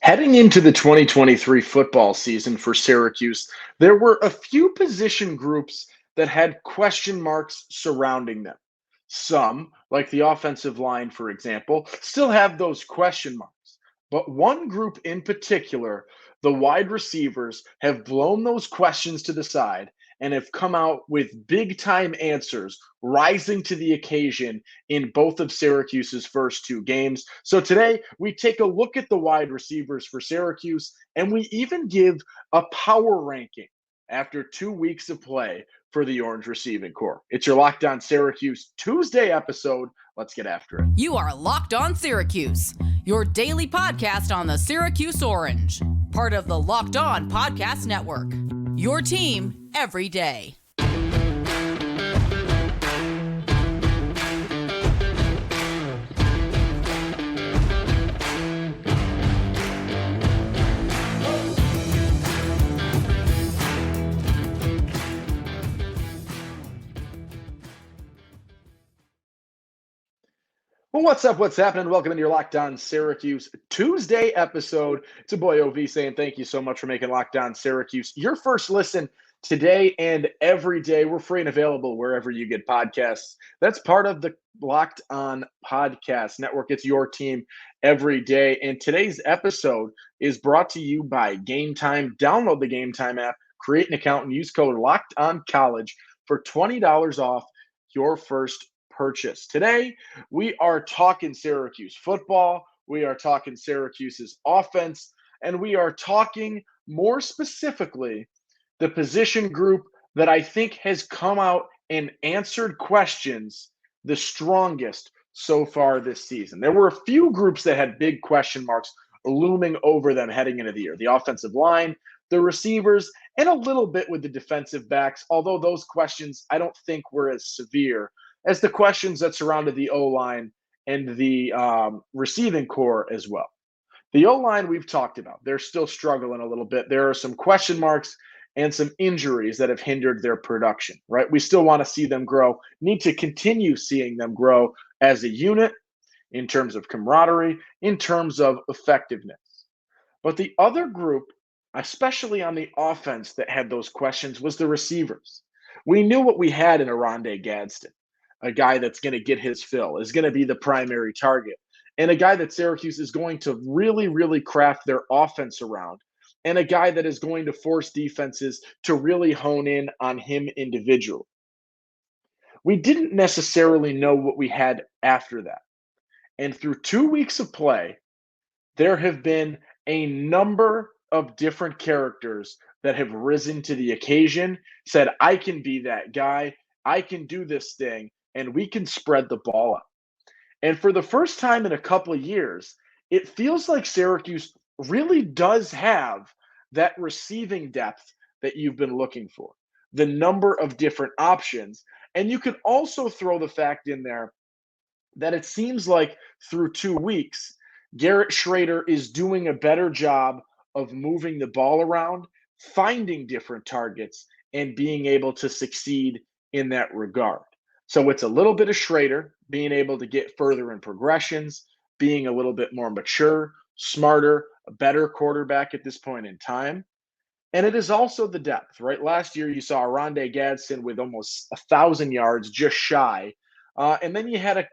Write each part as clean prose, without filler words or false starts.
Heading into the 2023 football season for Syracuse, there were a few position groups that had question marks surrounding them. Some, like the offensive line, for example, still have those question marks. But one group in particular, the wide receivers, have blown those questions to the side and have come out with big time answers, rising to the occasion in both of Syracuse's first two games. So today we take a look at the wide receivers for Syracuse and we even give a power ranking after 2 weeks of play for the Orange receiving corps. It's your Locked On Syracuse Tuesday episode. Let's get after it. You are Locked On Syracuse, your daily podcast on the Syracuse Orange, part of the Locked On Podcast Network. Your team every day. Well, what's up? What's happening? Welcome to your Locked On Syracuse Tuesday episode. It's a boy OV saying thank you so much for making Locked On Syracuse your first listen today and every day. We're free and available wherever you get podcasts. That's part of the Locked On Podcast Network. It's your team every day. And today's episode is brought to you by Game Time. Download the Game Time app, create an account, and use code Locked On College for $20 off your first purchase. Today, we are talking Syracuse football. We are talking Syracuse's offense, and we are talking more specifically the position group that I think has come out and answered questions the strongest so far this season. There were a few groups that had big question marks looming over them heading into the year. The offensive line, the receivers, and a little bit with the defensive backs, although those questions I don't think were as severe as the questions that surrounded the O-line and the receiving corps as well. The O-line we've talked about. They're still struggling a little bit. There are some question marks and some injuries that have hindered their production, right? We still want to see them grow, need to continue seeing them grow as a unit in terms of camaraderie, in terms of effectiveness. But the other group, especially on the offense that had those questions, was the receivers. We knew what we had in Oronde Gadsden, a guy that's going to get his fill, is going to be the primary target, and a guy that Syracuse is going to really, really craft their offense around, and a guy that is going to force defenses to really hone in on him individually. We didn't necessarily know what we had after that. And through 2 weeks of play, there have been a number of different characters that have risen to the occasion, said, I can be that guy, I can do this thing, and we can spread the ball out. And for the first time in a couple of years, it feels like Syracuse really does have that receiving depth that you've been looking for, the number of different options. And you could also throw the fact in there that it seems like through 2 weeks, Garrett Schrader is doing a better job of moving the ball around, finding different targets, and being able to succeed in that regard. So it's a little bit of Schrader being able to get further in progressions, being a little bit more mature, smarter, a better quarterback at this point in time. And it is also the depth, right? Last year you saw Oronde Gadsden with almost 1,000 yards, just shy. And then you had a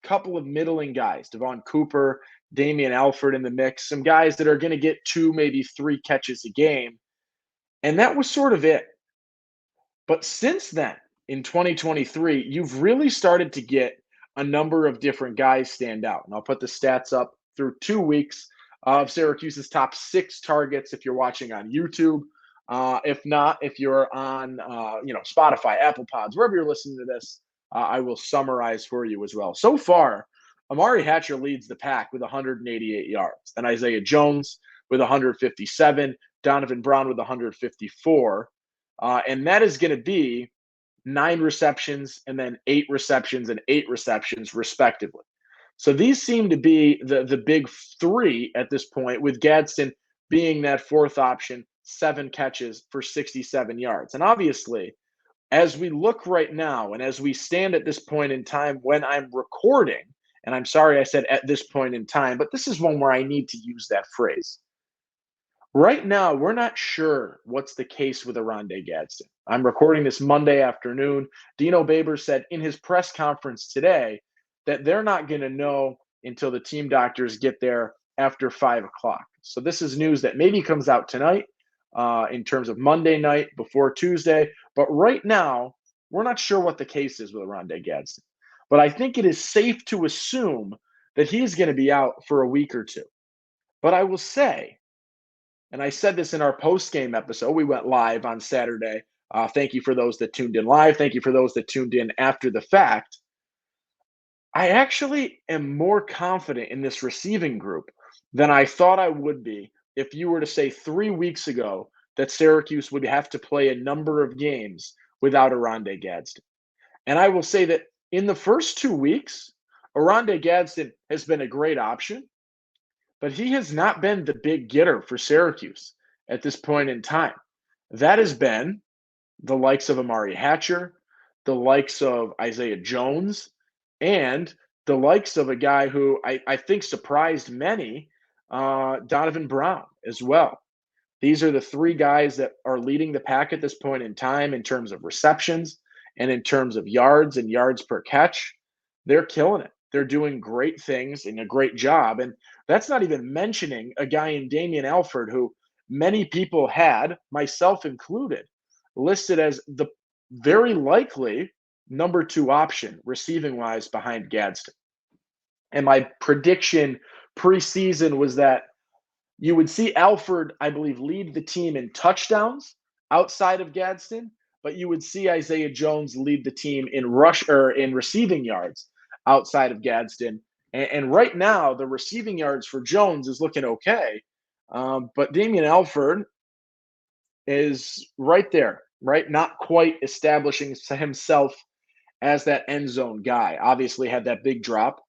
couple of middling guys, Devon Cooper, Damian Alford in the mix, some guys that are going to get 2, maybe 3 catches a game. And that was sort of it. But since then, in 2023, you've really started to get a number of different guys stand out. And I'll put the stats up through 2 weeks of Syracuse's top 6 targets if you're watching on YouTube. If not, if you're on Spotify, Apple Pods, wherever you're listening to this, I will summarize for you as well. So far, Amari Hatcher leads the pack with 188 yards, and Isaiah Jones with 157, Donovan Brown with 154. And that is going to be 9 receptions and then 8 receptions and 8 receptions, respectively. So these seem to be the big 3 at this point, with Gadsden being that 4th option, 7 catches for 67 yards. And obviously, as we look right now and as we stand at this point in time when I'm recording, and I'm sorry I said at this point in time, but this is one where I need to use that phrase. Right now, we're not sure what's the case with Oronde Gadsden. I'm recording this Monday afternoon. Dino Babers said in his press conference today that they're not going to know until the team doctors get there after 5 o'clock. So this is news that maybe comes out tonight in terms of Monday night before Tuesday. But right now, we're not sure what the case is with Oronde Gadsden. But I think it is safe to assume that he's going to be out for a week or two. But I will say, and I said this in our post game episode, we went live on Saturday. Thank you for those that tuned in live. Thank you for those that tuned in after the fact. I actually am more confident in this receiving group than I thought I would be if you were to say 3 weeks ago that Syracuse would have to play a number of games without Oronde Gadsden. And I will say that in the first 2 weeks, Oronde Gadsden has been a great option, but he has not been the big getter for Syracuse at this point in time. That has been the likes of Amari Hatcher, the likes of Isaiah Jones, and the likes of a guy who I think surprised many, Donovan Brown as well. These are the three guys that are leading the pack at this point in time in terms of receptions and in terms of yards and yards per catch. They're killing it. They're doing great things and a great job. And that's not even mentioning a guy in Damian Alford, who many people had, myself included, listed as the very likely number 2 option receiving wise behind Gadsden. And my prediction preseason was that you would see Alford, I believe, lead the team in touchdowns outside of Gadsden, but you would see Isaiah Jones lead the team in rush or in receiving yards outside of Gadsden. And right now, the receiving yards for Jones is looking okay, but Damian Alford is right there, right? Not quite establishing himself as that end zone guy. Obviously, had that big drop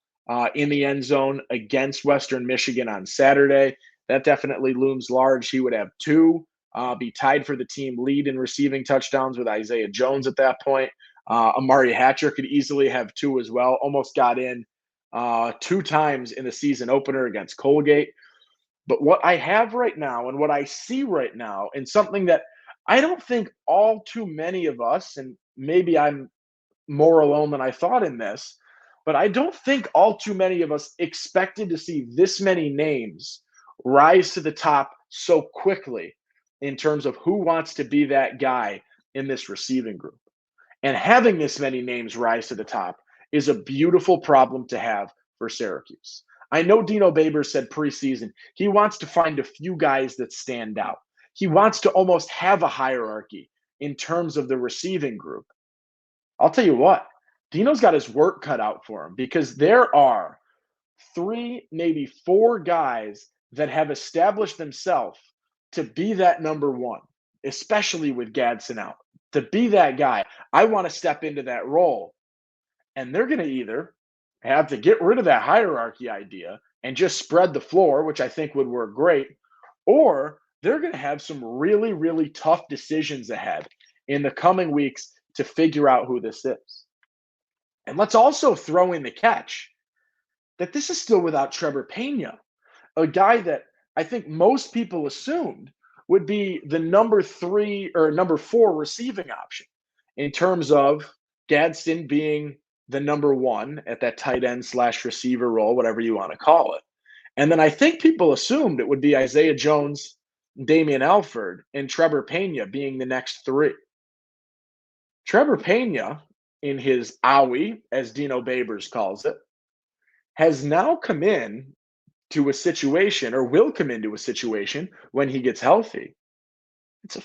in the end zone against Western Michigan on Saturday. That definitely looms large. He would have 2, be tied for the team lead in receiving touchdowns with Isaiah Jones at that point. Amari Hatcher could easily have 2 as well. Almost got in 2 times in the season opener against Colgate. But what I have right now and what I see right now, and something that I don't think all too many of us, and maybe I'm more alone than I thought in this, but I don't think all too many of us expected to see this many names rise to the top so quickly in terms of who wants to be that guy in this receiving group. And having this many names rise to the top is a beautiful problem to have for Syracuse. I know Dino Babers said preseason he wants to find a few guys that stand out. He wants to almost have a hierarchy in terms of the receiving group. I'll tell you what, Dino's got his work cut out for him because there are 3, maybe 4 guys that have established themselves to be that number 1, especially with Gadsden out. To be that guy, I want to step into that role. And they're going to either have to get rid of that hierarchy idea and just spread the floor, which I think would work great, or they're going to have some really, really tough decisions ahead in the coming weeks to figure out who this is. And let's also throw in the catch that this is still without Trevor Pena, a guy that I think most people assumed would be the number 3 or number 4 receiving option in terms of Gadsden being the number 1 at that tight end / receiver role, whatever you want to call it. And then I think people assumed it would be Isaiah Jones, Damian Alford, and Trevor Pena being the next 3. Trevor Pena, in his owie, as Dino Babers calls it, has now come in to a situation, or will come into a situation when he gets healthy. It's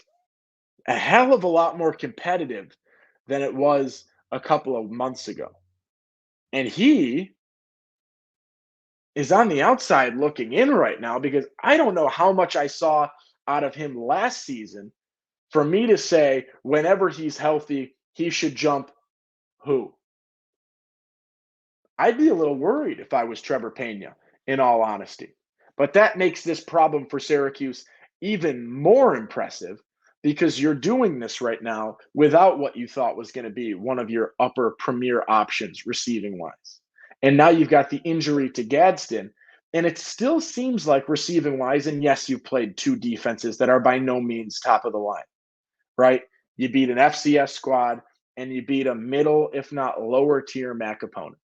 a hell of a lot more competitive than it was a couple of months ago. And he is on the outside looking in right now because I don't know how much I saw out of him last season for me to say whenever he's healthy, he should jump who? I'd be a little worried if I was Trevor Pena, in all honesty. But that makes this problem for Syracuse even more impressive because you're doing this right now without what you thought was going to be one of your upper premier options receiving wise. And now you've got the injury to Gadsden And it still seems like receiving wise, and yes, you played two defenses that are by no means top of the line, right? You beat an FCS squad and you beat a middle, if not lower tier MAC opponent.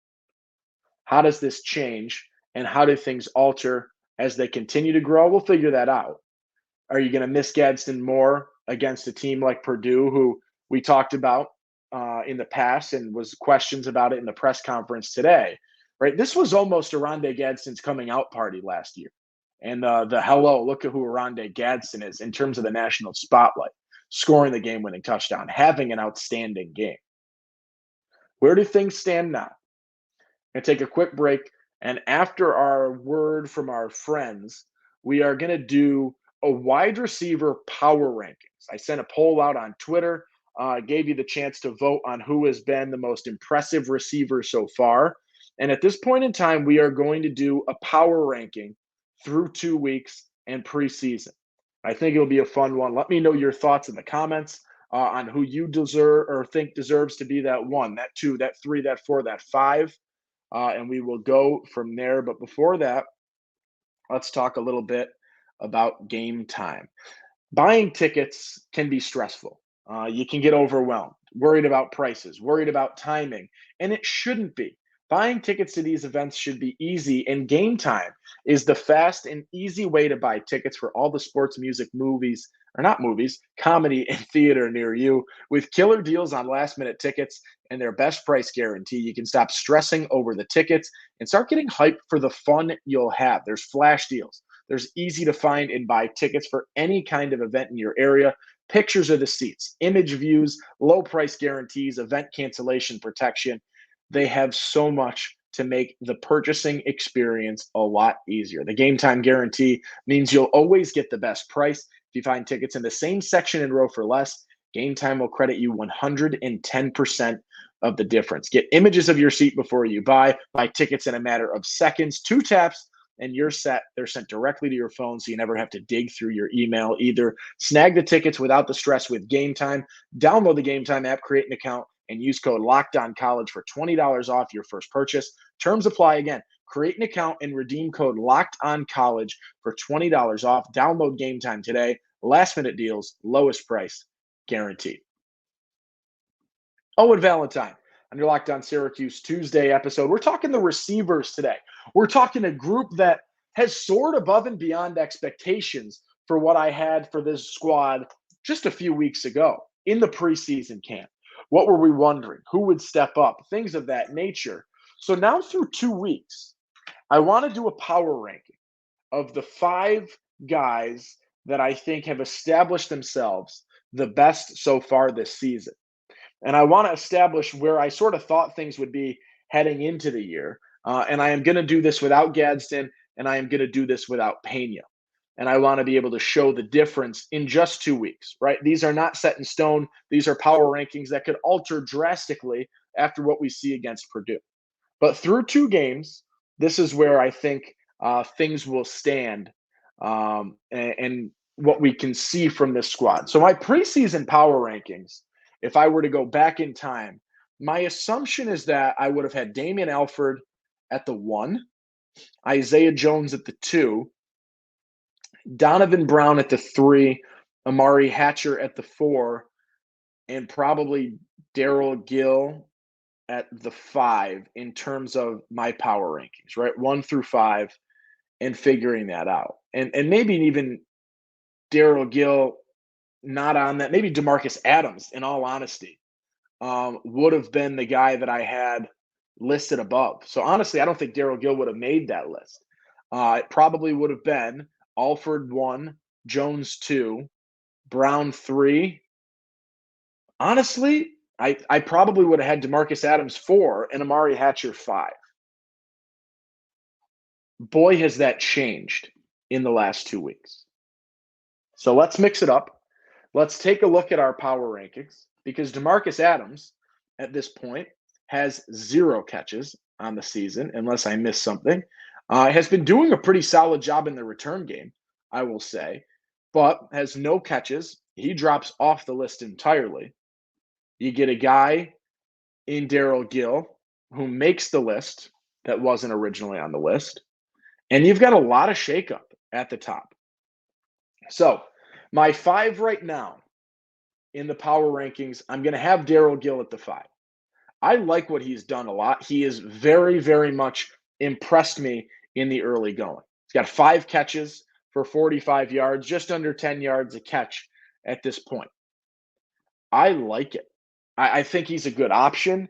How does this change and how do things alter as they continue to grow? We'll figure that out. Are you going to miss Gadsden more against a team like Purdue, who we talked about in the past and was questions about it in the press conference today, right? This was almost Oronde Gadsden's coming out party last year. And the hello, look at who Oronde Gadsden is in terms of the national spotlight, scoring the game-winning touchdown, having an outstanding game. Where do things stand now? I'm going to take a quick break. And after our word from our friends, we are going to do a wide receiver power rankings. I sent a poll out on Twitter, gave you the chance to vote on who has been the most impressive receiver so far. And at this point in time, we are going to do a power ranking through 2 weeks and preseason. I think it'll be a fun one. Let me know your thoughts in the comments on who you deserve or think deserves to be that 1, that 2, that 3, that 4, that 5. And we will go from there. But before that, let's talk a little bit about game time. Buying tickets can be stressful. You can get overwhelmed, worried about prices, worried about timing, and it shouldn't be. Buying tickets to these events should be easy, and Game Time is the fast and easy way to buy tickets for all the sports, music, movies, or not movies, comedy and theater near you. With killer deals on last-minute tickets and their best price guarantee, you can stop stressing over the tickets and start getting hyped for the fun you'll have. There's flash deals. There's easy to find and buy tickets for any kind of event in your area. Pictures of the seats, image views, low price guarantees, event cancellation protection. They have so much to make the purchasing experience a lot easier. The Game Time guarantee means you'll always get the best price. If you find tickets in the same section and row for less, Game Time will credit you 110% of the difference. Get images of your seat before you buy tickets in a matter of seconds, 2 taps, and you're set. They're sent directly to your phone, so you never have to dig through your email either. Snag the tickets without the stress with Game Time. Download the Game Time app, create an account, and use code LOCKEDONCollege for $20 off your first purchase. Terms apply again. Create an account and redeem code LOCKEDONCollege for $20 off. Download Game Time today. Last-minute deals, lowest price, guaranteed. Owen Valentine on your Locked On Syracuse Tuesday episode. We're talking the receivers today. We're talking a group that has soared above and beyond expectations for what I had for this squad just a few weeks ago in the preseason camp. What were we wondering? Who would step up? Things of that nature. So now through 2 weeks, I want to do a power ranking of the 5 guys that I think have established themselves the best so far this season. And I want to establish where I sort of thought things would be heading into the year. And I am going to do this without Gadsden, and I am going to do this without Pena. And I want to be able to show the difference in just 2 weeks, right? These are not set in stone. These are power rankings that could alter drastically after what we see against Purdue. But through 2 games, this is where I think things will stand and what we can see from this squad. So my preseason power rankings, if I were to go back in time, my assumption is that I would have had Damian Alford at the 1, Isaiah Jones at the 2, Donovan Brown at the 3, Amari Hatcher at the 4, and probably Daryl Gill at the 5 in terms of my power rankings, right? 1 through 5 and figuring that out. And maybe even Daryl Gill not on that. Maybe DeMarcus Adams, in all honesty, would have been the guy that I had listed above. So honestly, I don't think Daryl Gill would have made that list. It probably would have been Alford 1, Jones 2, Brown 3. Honestly, I probably would have had DeMarcus Adams 4 and Amari Hatcher 5. Boy, has that changed in the last 2 weeks. So let's mix it up. Let's take a look at our power rankings because DeMarcus Adams at this point has 0 catches on the season, unless I missed something. Has been doing a pretty solid job in the return game, I will say, but has no catches. He drops off the list entirely. You get a guy in Daryl Gill who makes the list that wasn't originally on the list. And you've got a lot of shakeup at the top. So my 5 right now in the power rankings, I'm going to have Daryl Gill at the 5. I like what he's done a lot. He is very, very much impressed me in the early going. He's got 5 catches for 45 yards, just under 10 yards a catch at this point. I like it. I think he's a good option.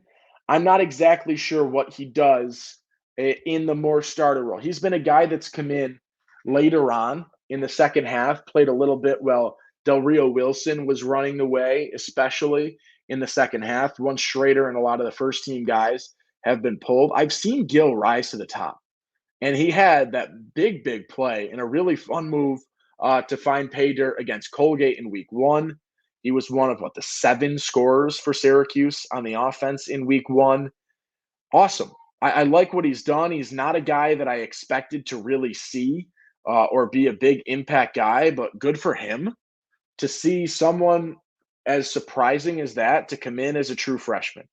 I'm not exactly sure what he does in the more starter role. He's been a guy that's come in later on in the second half, played a little bit while Del Rio Wilson was running the way, especially in the second half. Once Schrader and a lot of the first team guys have been pulled, I've seen Gill rise to the top. And he had that big, big play and a really fun move to find pay dirt against Colgate in week 1. He was one of the 7 scorers for Syracuse on the offense in week 1. Awesome. I like what he's done. He's not a guy that I expected to really see or be a big impact guy, but good for him to see someone as surprising as that to come in as a true freshman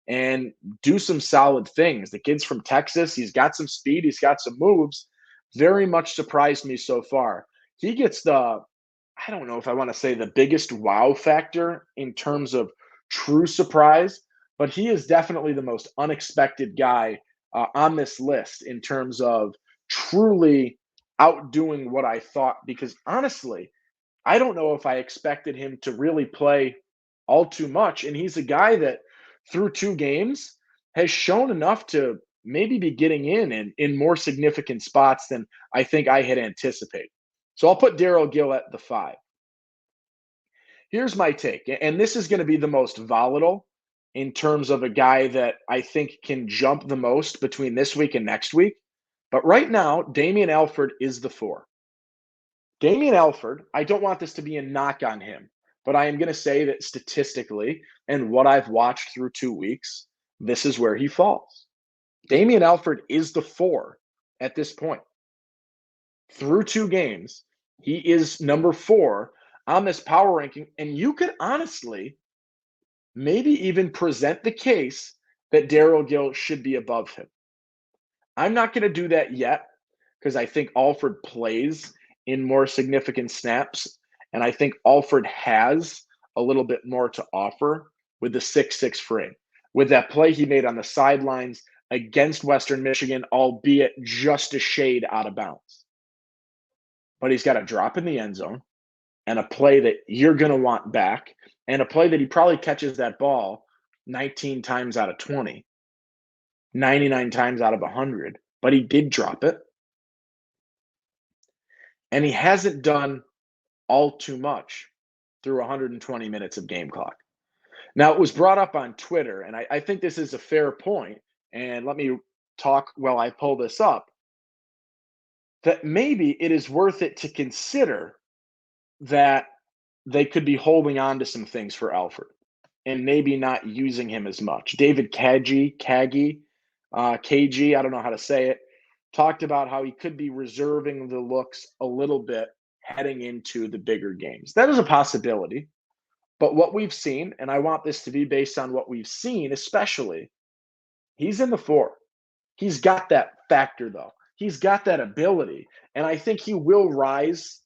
and do some solid things. The kid's from Texas. He's got some speed. He's got some moves. Very much surprised me so far. He gets I don't know if I want to say the biggest wow factor in terms of true surprise, but he is definitely the most unexpected guy on this list in terms of truly outdoing what I thought. Because honestly, I don't know if I expected him to really play all too much. And he's a guy that through 2 games has shown enough to maybe be getting in more significant spots than I think I had anticipated. So I'll put Daryl Gill at the 5. Here's my take, and this is going to be the most volatile in terms of a guy that I think can jump the most between this week and next week. But right now, Damian Alford is the 4. Damian Alford, I don't want this to be a knock on him, but I am going to say that statistically and what I've watched through 2 weeks, this is where he falls. Damian Alford is the 4 at this point. Through 2 games, he is number 4 on this power ranking, and you could honestly maybe even present the case that Daryl Gill should be above him. I'm not going to do that yet because I think Alford plays in more significant snaps, and I think Alford has a little bit more to offer with the 6'6" frame. With that play he made on the sidelines against Western Michigan, albeit just a shade out of bounds. But he's got a drop in the end zone and a play that you're going to want back, and a play that he probably catches that ball 19 times out of 20, 99 times out of 100, but he did drop it. And he hasn't done all too much through 120 minutes of game clock. Now, it was brought up on Twitter, and I think this is a fair point, and let me talk while I pull this up, that maybe it is worth it to consider that they could be holding on to some things for Alford and maybe not using him as much. David KG, I don't know how to say it, talked about how he could be reserving the looks a little bit heading into the bigger games. That is a possibility. But what we've seen, and I want this to be based on what we've seen, especially, he's in the 4. He's got that factor, though. He's got that ability. And I think he will rise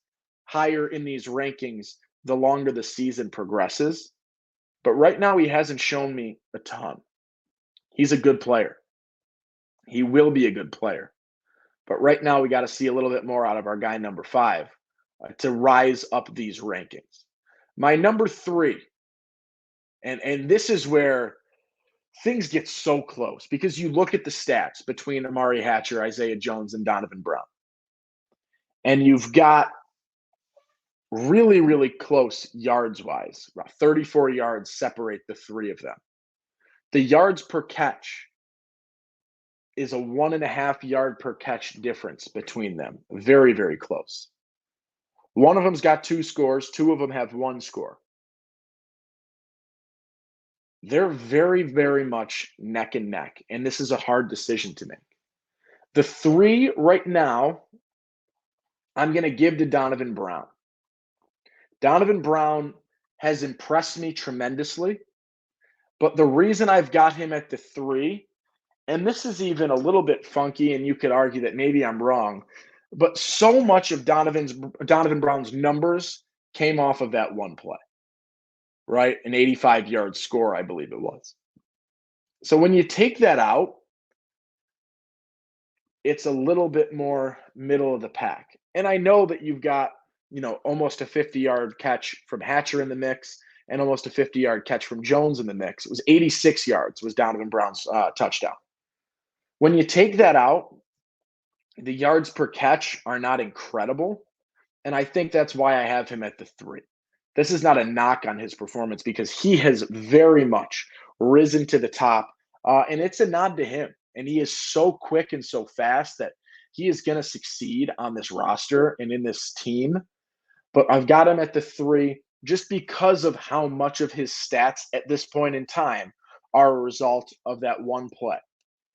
higher in these rankings the longer the season progresses. But right now, he hasn't shown me a ton. He's a good player. He will be a good player. But right now, we got to see a little bit more out of our guy number 5 to rise up these rankings. My number 3, and this is where things get so close because you look at the stats between Amari Hatcher, Isaiah Jones, and Donovan Brown. And you've got really, really close yards-wise. About 34 yards separate the 3 of them. The yards per catch is a 1.5 yard per catch difference between them. Very, very close. One of them's got 2 scores. 2 of them have 1 score. They're very, very much neck and neck, and this is a hard decision to make. The 3 right now, I'm going to give to Donovan Brown. Donovan Brown has impressed me tremendously, but the reason I've got him at the 3 and this is even a little bit funky, and you could argue that maybe I'm wrong, but so much of Donovan Brown's numbers came off of that one play, right? An 85-yard score, I believe it was. So when you take that out, it's a little bit more middle of the pack. And I know that you've got, almost a 50-yard catch from Hatcher in the mix and almost a 50-yard catch from Jones in the mix. It was 86 yards was Donovan Brown's touchdown. When you take that out, the yards per catch are not incredible. And I think that's why I have him at the 3. This is not a knock on his performance because he has very much risen to the top. And it's a nod to him. And he is so quick and so fast that he is going to succeed on this roster and in this team. But I've got him at the 3 just because of how much of his stats at this point in time are a result of that one play.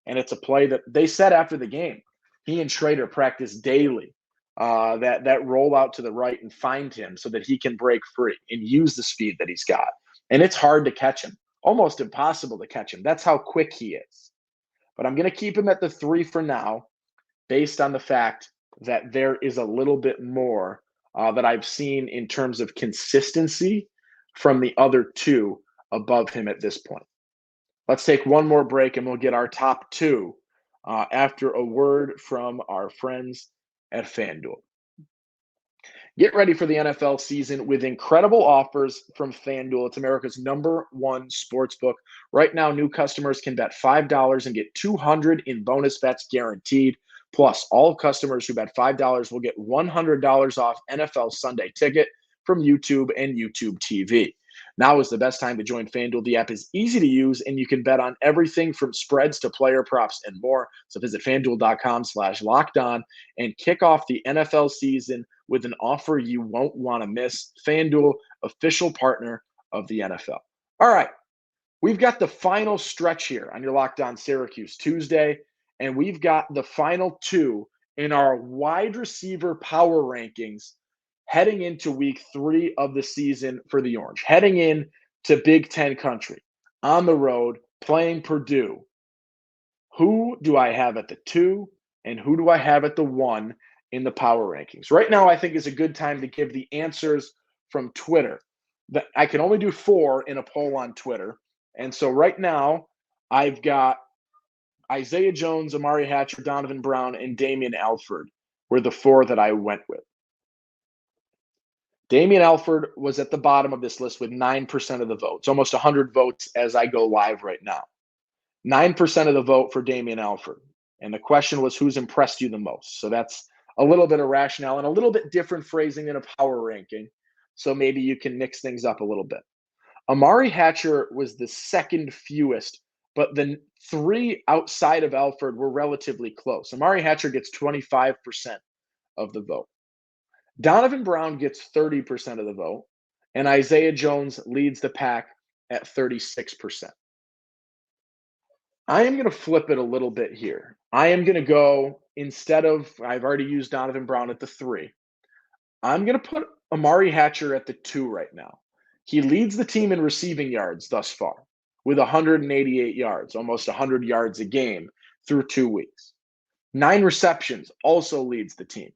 And it's a play that they said after the game, he and Schrader practice daily, that roll out to the right and find him so that he can break free and use the speed that he's got. And it's hard to catch him, almost impossible to catch him. That's how quick he is. But I'm going to keep him at the 3 for now, based on the fact that there is a little bit more that I've seen in terms of consistency from the other 2 above him at this point. Let's take one more break and we'll get our top 2 after a word from our friends at FanDuel. Get ready for the NFL season with incredible offers from FanDuel. It's America's #1 sportsbook. Right now, new customers can bet $5 and get $200 in bonus bets guaranteed. Plus, all customers who bet $5 will get $100 off NFL Sunday Ticket from YouTube and YouTube TV. Now is the best time to join FanDuel. The app is easy to use, and you can bet on everything from spreads to player props and more. So visit FanDuel.com/lockedon and kick off the NFL season with an offer you won't want to miss. FanDuel, official partner of the NFL. All right, we've got the final stretch here on your Locked On Syracuse Tuesday, and we've got the final 2 in our wide receiver power rankings heading into week 3 of the season for the Orange, heading in to Big Ten country, on the road, playing Purdue. Who do I have at the 2 and who do I have at the 1 in the power rankings? Right now, I think is a good time to give the answers from Twitter. I can only do 4 in a poll on Twitter. And so right now, I've got Isaiah Jones, Amari Hatcher, Donovan Brown, and Damian Alford were the 4 that I went with. Damian Alford was at the bottom of this list with 9% of the votes, almost 100 votes as I go live right now. 9% of the vote for Damian Alford. And the question was, who's impressed you the most? So that's a little bit of rationale and a little bit different phrasing in a power ranking. So maybe you can mix things up a little bit. Amari Hatcher was the second fewest, but the 3 outside of Alford were relatively close. Amari Hatcher gets 25% of the vote. Donovan Brown gets 30% of the vote, and Isaiah Jones leads the pack at 36%. I am going to flip it a little bit here. I am going to go, instead of, I've already used Donovan Brown at the 3, I'm going to put Amari Hatcher at the 2 right now. He leads the team in receiving yards thus far with 188 yards, almost 100 yards a game through 2 weeks. 9 receptions, also leads the team.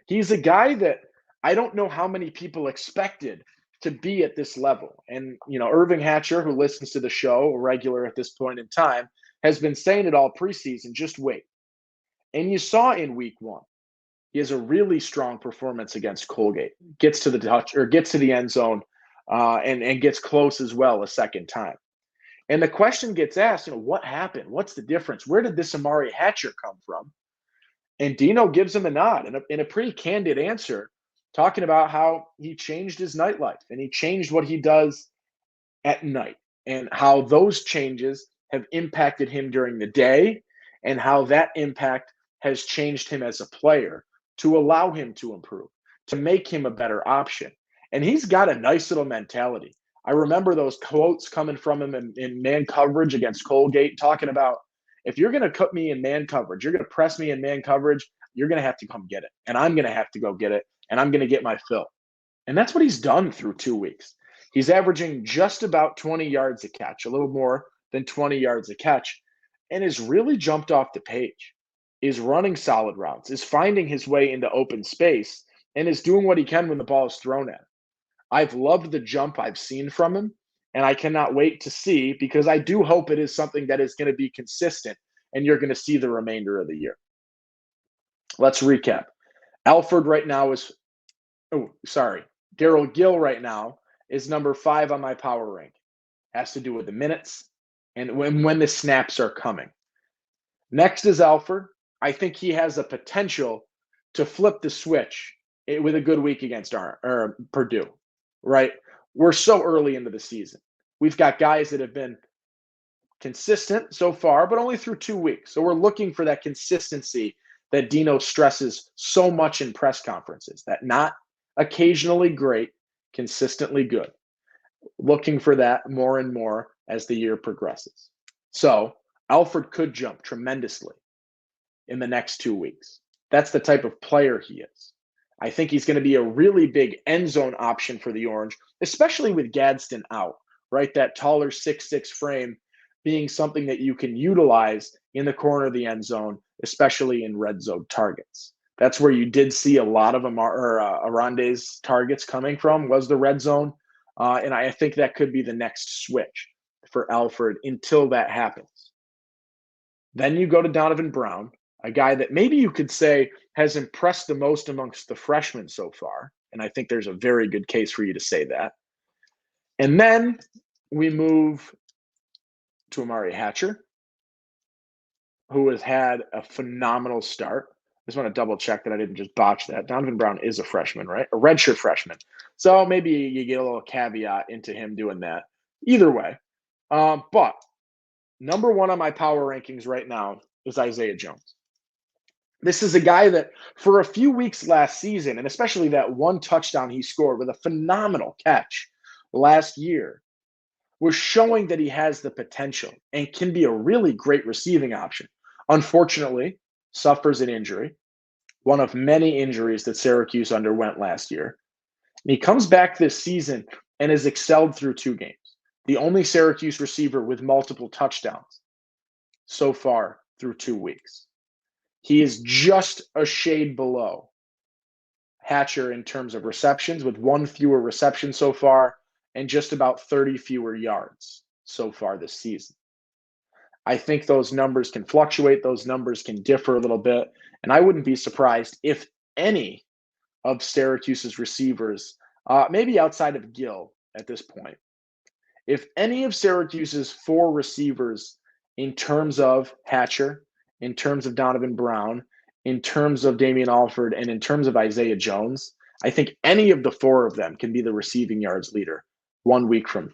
He's a guy that I don't know how many people expected to be at this level. And, Irving Hatcher, who listens to the show, a regular at this point in time, has been saying it all preseason, just wait. And you saw in week 1, he has a really strong performance against Colgate, gets to the end zone and gets close as well a second time. And the question gets asked, what happened? What's the difference? Where did this Amari Hatcher come from? And Dino gives him a nod in a pretty candid answer, talking about how he changed his nightlife and he changed what he does at night and how those changes have impacted him during the day and how that impact has changed him as a player to allow him to improve, to make him a better option. And he's got a nice little mentality. I remember those quotes coming from him in man coverage against Colgate, talking about, if you're going to cut me in man coverage, you're going to press me in man coverage, you're going to have to come get it. And I'm going to have to go get it. And I'm going to get my fill. And that's what he's done through 2 weeks. He's averaging just about 20 yards a catch, a little more than 20 yards a catch. and has really jumped off the page, is running solid routes, is finding his way into open space, and is doing what he can when the ball is thrown at him. I've loved the jump I've seen from him, and I cannot wait to see, because I do hope it is something that is going to be consistent and you're going to see the remainder of the year. Let's recap. Alford right now is, Daryl Gill right now is number 5 on my power rank. Has to do with the minutes and when the snaps are coming. Next is Alford. I think he has the potential to flip the switch with a good week against Purdue, right? We're so early into the season. We've got guys that have been consistent so far, but only through 2 weeks. So we're looking for that consistency that Dino stresses so much in press conferences, that not occasionally great, consistently good. Looking for that more and more as the year progresses. So Alford could jump tremendously in the next 2 weeks. That's the type of player he is. I think he's going to be a really big end zone option for the Orange, especially with Gadsden out, right? That taller 6'6" frame being something that you can utilize in the corner of the end zone, especially in red zone targets. That's where you did see a lot of Arande's targets coming from, was the red zone. And I think that could be the next switch for Alford until that happens. Then you go to Donovan Brown, a guy that maybe you could say has impressed the most amongst the freshmen so far. And I think there's a very good case for you to say that. And then we move to Amari Hatcher, who has had a phenomenal start. I just want to double check that I didn't just botch that. Donovan Brown is a freshman, right? A redshirt freshman. So maybe you get a little caveat into him doing that. Either way. But number 1 on my power rankings right now is Isaiah Jones. This is a guy that for a few weeks last season, and especially that one touchdown he scored with a phenomenal catch last year, was showing that he has the potential and can be a really great receiving option. Unfortunately, suffers an injury, one of many injuries that Syracuse underwent last year. And he comes back this season and has excelled through 2 games. The only Syracuse receiver with multiple touchdowns so far through 2 weeks. He is just a shade below Hatcher in terms of receptions, with 1 fewer reception so far and just about 30 fewer yards so far this season. I think those numbers can fluctuate. Those numbers can differ a little bit. And I wouldn't be surprised if any of Syracuse's receivers, maybe outside of Gill at this point, if any of Syracuse's 4 receivers in terms of Hatcher, in terms of Donovan Brown, in terms of Damian Alford, and in terms of Isaiah Jones, I think any of the 4 of them can be the receiving yards leader 1 week from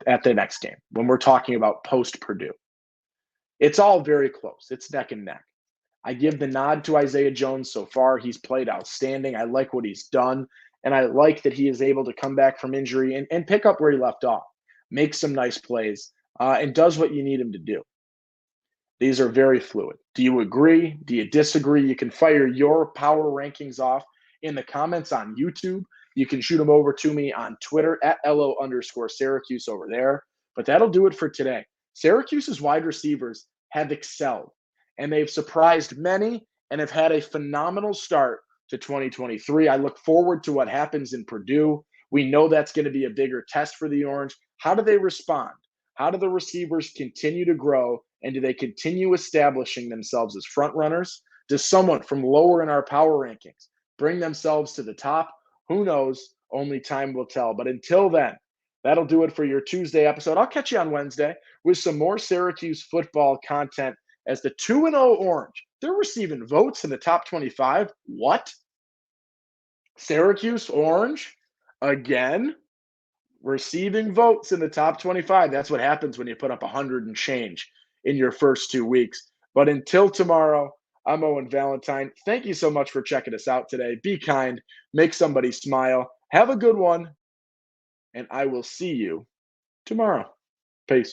at the next game when we're talking about post-Purdue. It's all very close. It's neck and neck. I give the nod to Isaiah Jones so far. He's played outstanding. I like what he's done, and I like that he is able to come back from injury and pick up where he left off, make some nice plays, and does what you need him to do. These are very fluid. Do you agree? Do you disagree? You can fire your power rankings off in the comments on YouTube. You can shoot them over to me on Twitter at @LO_Syracuse over there. But that'll do it for today. Syracuse's wide receivers have excelled, and they've surprised many and have had a phenomenal start to 2023. I look forward to what happens in Purdue. We know that's going to be a bigger test for the Orange. How do they respond? How do the receivers continue to grow, and do they continue establishing themselves as front runners? Does someone from lower in our power rankings bring themselves to the top? Who knows? Only time will tell. But until then, that'll do it for your Tuesday episode. I'll catch you on Wednesday with some more Syracuse football content as the 2-0 Orange. They're receiving votes in the top 25. What? Syracuse Orange again? Receiving votes in the top 25. That's what happens when you put up 100 and change in your first 2 weeks. But until tomorrow, I'm Owen Valentine. Thank you so much for checking us out today. Be kind, make somebody smile. Have a good one, and I will see you tomorrow. Peace.